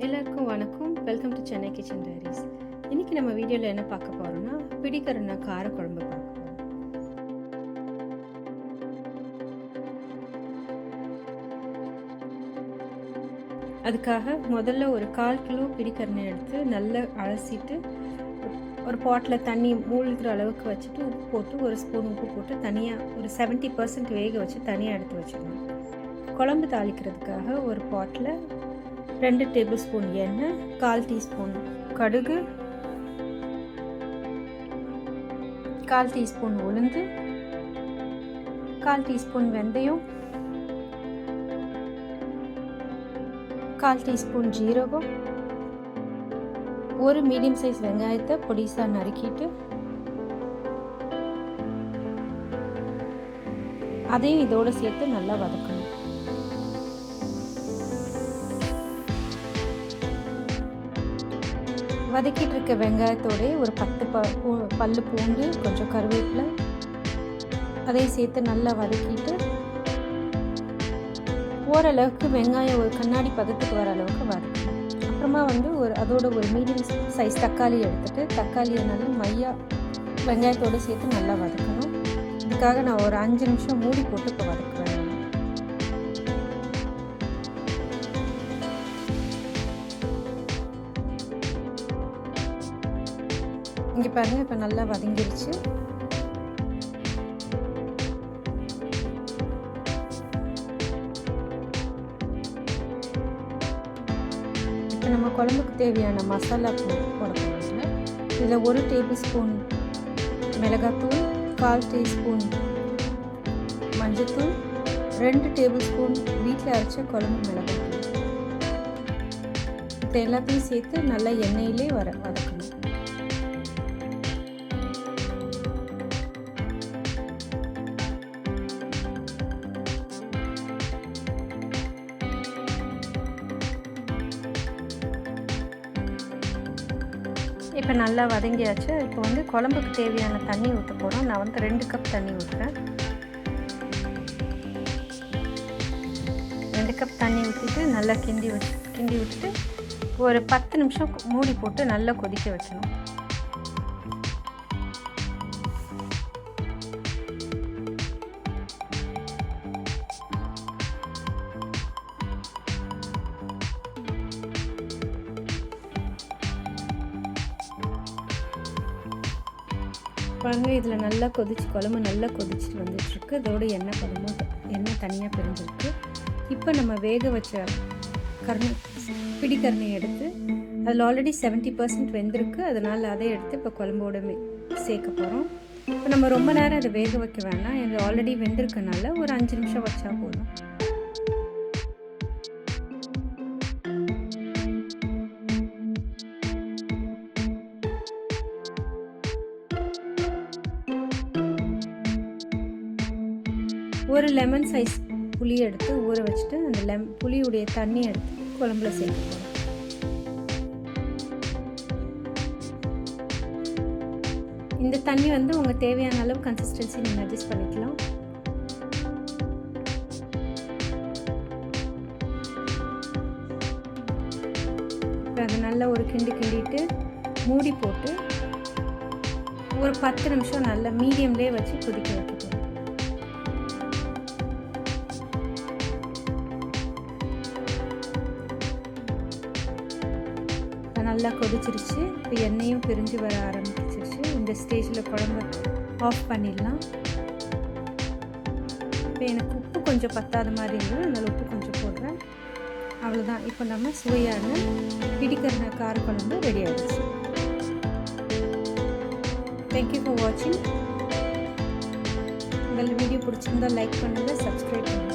எல்லாருக்கும் வணக்கம். Welcome to Chennai kitchen diaries. இன்றைக்கி நம்ம வீடியோவில் என்ன பார்க்க போகிறோம்னா பிடிக்கரண காரக்குழம்பு பார்க்க போகிறோம். அதுக்காக முதல்ல ஒரு 1/4 கிலோ பிடிக்கரணை எடுத்து நல்லா அலசிட்டு ஒரு பாட்டில் தண்ணி மூழ்கிற அளவுக்கு வச்சுட்டு உப்பு போட்டு ஒரு ஸ்பூன் உப்பு போட்டு தனியாக ஒரு 70% வேக வச்சு தனியாக எடுத்து வச்சுக்கணும். குழம்பு தாளிக்கிறதுக்காக ஒரு பாட்டில் 2 டேபிள் ஸ்பூன் எண்ணெய், 1/4 டீஸ்பூன் கடுகு, 1/4 டீஸ்பூன் உளுந்து, 1/4 டீஸ்பூன் வெந்தயம், 1/4 டீஸ்பூன் ஜீரகம், ஒரு மீடியம் சைஸ் வெங்காயத்தை பொடிசா நறுக்கிட்டு அதையும் இதோடு சேர்த்து நல்லா வதக்கணும். வதக்கிட்டு இருக்க வெங்காயத்தோட ஒரு 10 பல்லு பூண்டு, கொஞ்சம் கருவேப்பிலை அதையும் சேர்த்து நல்லா வதக்கிட்டு ஓரளவுக்கு வெங்காயம் ஒரு கண்ணாடி பதத்துக்கு வர அளவுக்கு வதக்கணும். அப்புறமா அதோட ஒரு மீடியம் சைஸ் தக்காளி எடுத்துட்டு தக்காளியை நல்லா மையா வெங்காயத்தோடு சேர்த்து நல்லா வதக்கணும். இதுக்காக நான் ஒரு 5 நிமிஷம் மூடி போட்டு இப்போ வதக்குவேன். இங்கே பாருங்கள், இப்போ நல்லா வதங்கிருச்சு. இப்போ நம்ம குழம்புக்கு தேவையான மசாலா போட போகிறோம்ல. இதில் 1 டேபிள் ஸ்பூன் மிளகாத்தூள், 1/4 டீஸ்பூன் மஞ்சத்தூள், 2 டேபிள் ஸ்பூன் வீட்டில் அரைச்ச குழம்பு மிளகாத்தூள், இது எல்லாத்தையும் சேர்த்து நல்லா எண்ணெயிலே வதக்கணும். இப்போ நல்லா வதங்கியாச்சு. இப்போ குழம்புக்கு தேவையான தண்ணி ஊற்ற போகிறோம். நான் 2 கப் தண்ணி ஊற்றுறேன். 2 கப் தண்ணி ஊற்றிட்டு நல்லா கிண்டி விட்டுட்டு ஒரு 10 நிமிஷம் மூடி போட்டு நல்லா கொதிக்க வச்சணும். பாருங்கள், இதில் நல்லா குழம்பு நல்லா கொதிச்சுட்டு வந்துட்டுருக்கு. இதோட எண்ணெய் தனியாக பிரிஞ்சிருக்கு. இப்போ நம்ம வேக வச்ச பிடிக்கரணையை எடுத்து அதில் ஆல்ரெடி 70% வெந்திருக்கு. அதனால் அதை எடுத்து இப்போ குழம்போட சேர்க்க போகிறோம். இப்போ நம்ம ரொம்ப நேரம் அதை வேக வைக்க வேண்டாம். இது ஆல்ரெடி வெந்திருக்கனால ஒரு 5 நிமிஷம் வச்சா போதும். ஒரு லெமன் சைஸ் புளி எடுத்து ஊற வச்சுட்டு அந்த புளியுடைய தண்ணி எடுத்து குழம்புல சேர்க்க போகிறோம். இந்த தண்ணி உங்கள் தேவையான அளவு கன்சிஸ்டன்சி நீங்கள் அட்ஜஸ்ட் பண்ணிக்கலாம். இப்போ அதை நல்லா ஒரு கிண்டிட்டு மூடி போட்டு ஒரு 10 நிமிஷம் நல்லா மீடியம்லேயே வச்சு கொதிக்க வைக்க போகிறோம். நல்லா கொதிச்சிருச்சு. இப்போ எண்ணெயும் பிரிஞ்சு வர ஆரம்பிச்சிருச்சு. இந்த ஸ்டேஜில் குழம்பு ஆஃப் பண்ணிடலாம். இப்போ எனக்கு உப்பு கொஞ்சம் பத்தாத மாதிரி இருந்தது, அதனால் உப்பு கொஞ்சம் போடுறேன். அவ்வளோதான். இப்போ நம்ம சுவையான பிடிக்கரண காரக்குழம்பு ரெடி ஆகிடுச்சு. தேங்க்யூ ஃபார் வாட்சிங். உங்கள் வீடியோ பிடிச்சிருந்தால் லைக் பண்ணுங்கள், சப்ஸ்கிரைப் பண்ணுங்கள்.